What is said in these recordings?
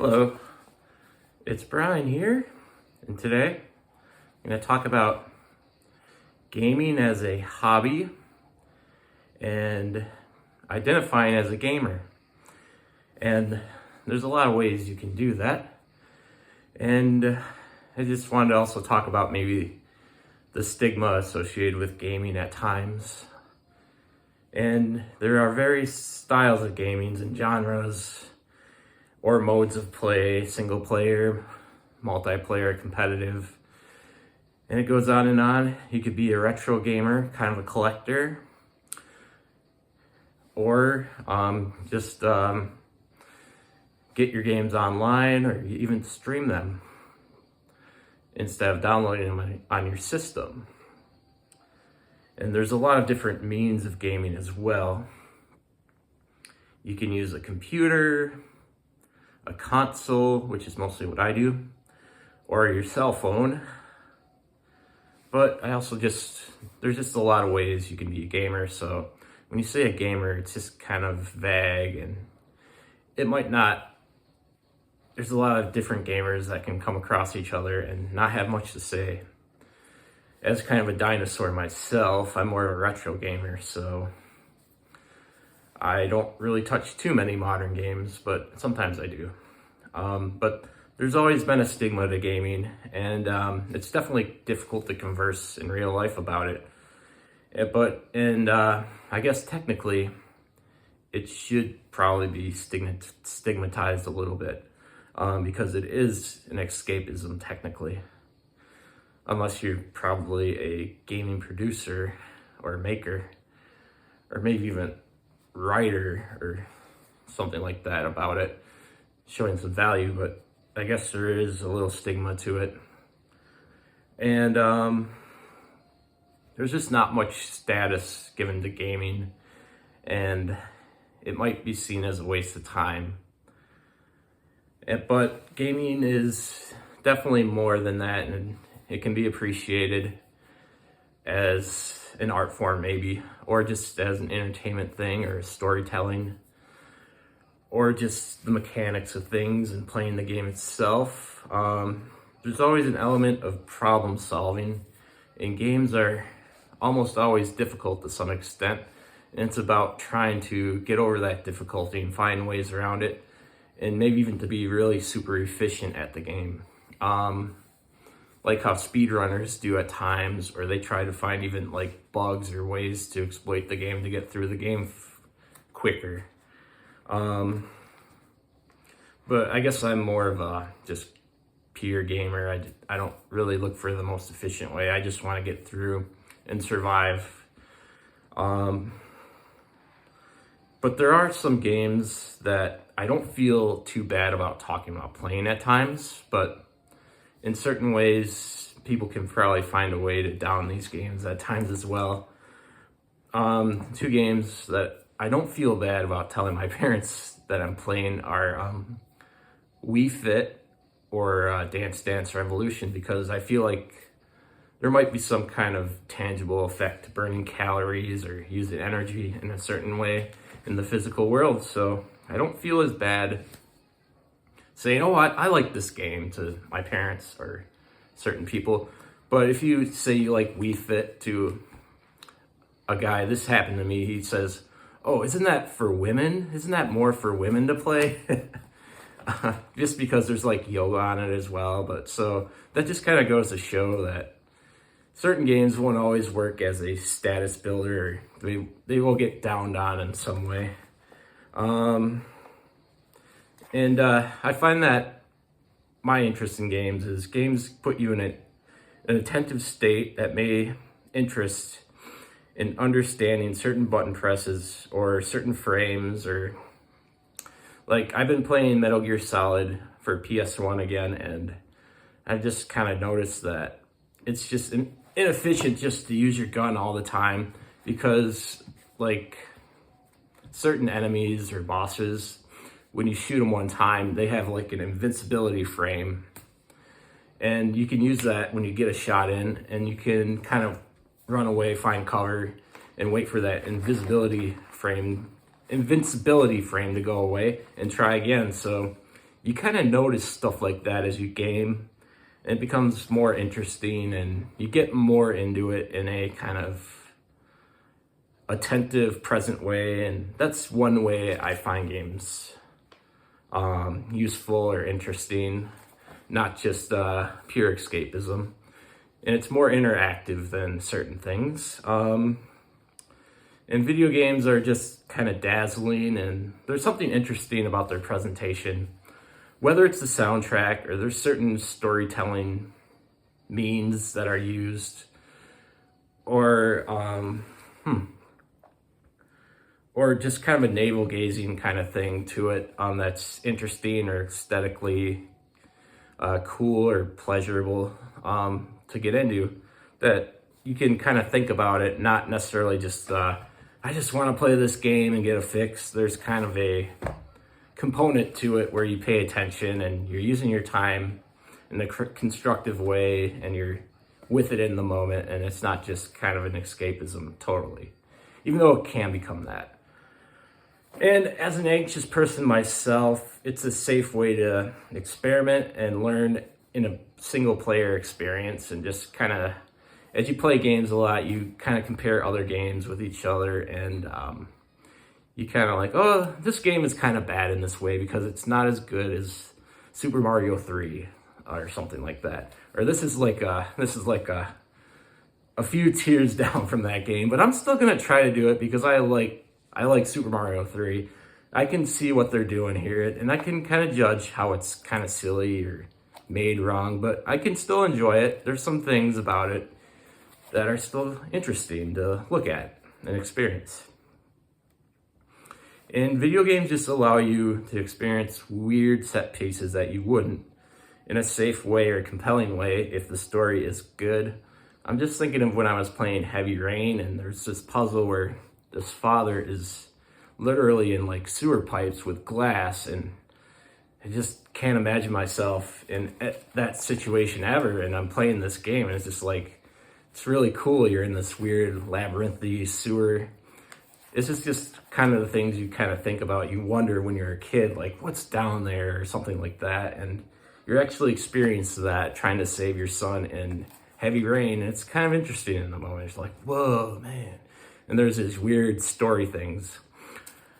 Hello, it's Brian here, and today I'm going to talk about gaming as a hobby and identifying as a gamer. And there's a lot of ways you can do that. And I just wanted to also talk about maybe the stigma associated with gaming at times. And there are various styles of gaming and genres or modes of play: single player, multiplayer, competitive, and it goes on and on. You could be a retro gamer, kind of a collector, or just get your games online or even stream them instead of downloading them on your system. And there's a lot of different means of gaming as well. You can use a computer, a console, which is mostly what I do, or your cell phone. But there's just a lot of ways you can be a gamer. So when you say a gamer, it's just kind of vague, and it might not, there's a lot of different gamers that can come across each other and not have much to say. As kind of a dinosaur myself, I'm more of a retro gamer, so I don't really touch too many modern games, but sometimes I do. But there's always been a stigma to gaming, and it's definitely difficult to converse in real life about it. I guess technically, it should probably be stigmatized a little bit, because it is an escapism technically. Unless you're probably a gaming producer or maker, or maybe even writer or something like that about it, showing some value. But I guess there is a little stigma to it. And there's just not much status given to gaming, and it might be seen as a waste of time. But gaming is definitely more than that, and it can be appreciated as an art form maybe, or just as an entertainment thing, or storytelling, or just the mechanics of things and playing the game itself. There's always an element of problem solving, and games are almost always difficult to some extent, and it's about trying to get over that difficulty and find ways around it, and maybe even to be really super efficient at the game. Like how speedrunners do at times, or they try to find even like bugs or ways to exploit the game to get through the game quicker. But I guess I'm more of a just pure gamer. I don't really look for the most efficient way. I just want to get through and survive. But there are some games that I don't feel too bad about talking about playing at times, but in certain ways, people can probably find a way to down these games at times as well. Two games that I don't feel bad about telling my parents that I'm playing are Wii Fit or Dance Dance Revolution, because I feel like there might be some kind of tangible effect to burning calories or using energy in a certain way in the physical world. So I don't feel as bad saying, oh, I like this game to my parents or certain people. But if you say you like Wii Fit to a guy, this happened to me, he says, oh, isn't that for women? Isn't that more for women to play? Just because there's like yoga on it as well. But so that just kind of goes to show that certain games won't always work as a status builder, or they will get downed on in some way. And I find that my interest in games is games put you in an attentive state that may interest in understanding certain button presses or certain frames, or like I've been playing Metal Gear Solid for PS1 again, and I've just kind of noticed that it's just inefficient just to use your gun all the time, because like certain enemies or bosses, when you shoot them one time, they have like an invincibility frame, and you can use that when you get a shot in, and you can kind of run away, find cover, and wait for that invincibility frame to go away and try again. So you kind of notice stuff like that as you game. It becomes more interesting and you get more into it in a kind of attentive, present way. And that's one way I find games useful or interesting, not just pure escapism. And it's more interactive than certain things. And video games are just kind of dazzling, and there's something interesting about their presentation. Whether it's the soundtrack or there's certain storytelling means that are used, or just kind of a navel-gazing kind of thing to it that's interesting or aesthetically cool or pleasurable to get into, that you can kind of think about it, not necessarily just, I just want to play this game and get a fix. There's kind of a component to it where you pay attention and you're using your time in a constructive way and you're with it in the moment, and it's not just kind of an escapism totally, even though it can become that. And as an anxious person myself, it's a safe way to experiment and learn in a single player experience. And just kind of, as you play games a lot, you kind of compare other games with each other, and you kind of like, oh, this game is kind of bad in this way because it's not as good as Super Mario 3 or something like that. Or this is like a few tiers down from that game, but I'm still gonna try to do it because I like Super Mario 3. I can see what they're doing here, and I can kind of judge how it's kind of silly or made wrong, but I can still enjoy it. There's some things about it that are still interesting to look at and experience. And video games just allow you to experience weird set pieces that you wouldn't in a safe way or compelling way if the story is good. I'm just thinking of when I was playing Heavy Rain, and there's this puzzle where this father is literally in like sewer pipes with glass, and I just can't imagine myself in that situation ever. And I'm playing this game, and it's just like, it's really cool. You're in this weird labyrinthy sewer. It's just kind of the things you kind of think about. You wonder when you're a kid, like, what's down there or something like that. And you're actually experiencing that, trying to save your son in Heavy Rain. And it's kind of interesting in the moment. It's like, whoa, man. And there's these weird story things.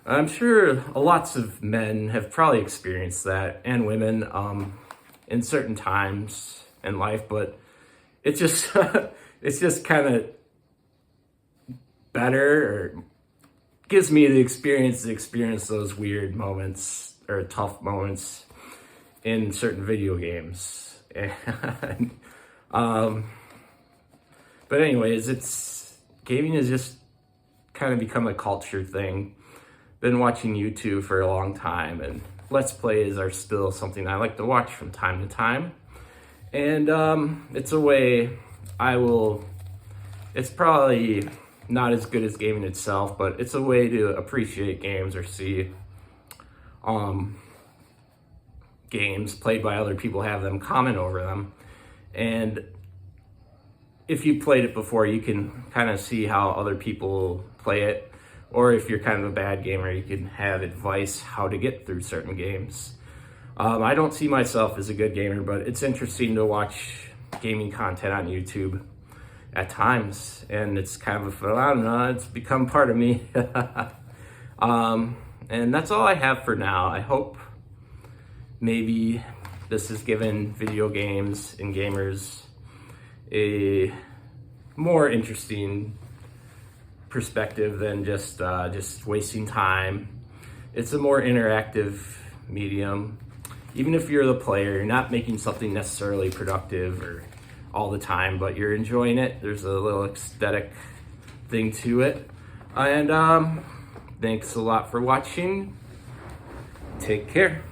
I'm sure lots of men have probably experienced that, and women in certain times in life, but it's just it's just kind of better, or gives me the experience to experience those weird moments or tough moments in certain video games. And, but anyways, gaming has just kind of become a culture thing. Been watching YouTube for a long time, and Let's Plays are still something I like to watch from time to time. And it's a way it's probably not as good as gaming itself, but it's a way to appreciate games or see games played by other people, have them comment over them. And if you played it before, you can kind of see how other people play it. Or if you're kind of a bad gamer, you can have advice how to get through certain games. I don't see myself as a good gamer, but it's interesting to watch gaming content on YouTube at times, and it's kind of a phenomenon. It's become part of me. And that's all I have for now. I hope maybe this has given video games and gamers a more interesting perspective than just wasting time. It's a more interactive medium. Even if you're the player, you're not making something necessarily productive or all the time, but you're enjoying it. There's a little aesthetic thing to it. And thanks a lot for watching. Take care.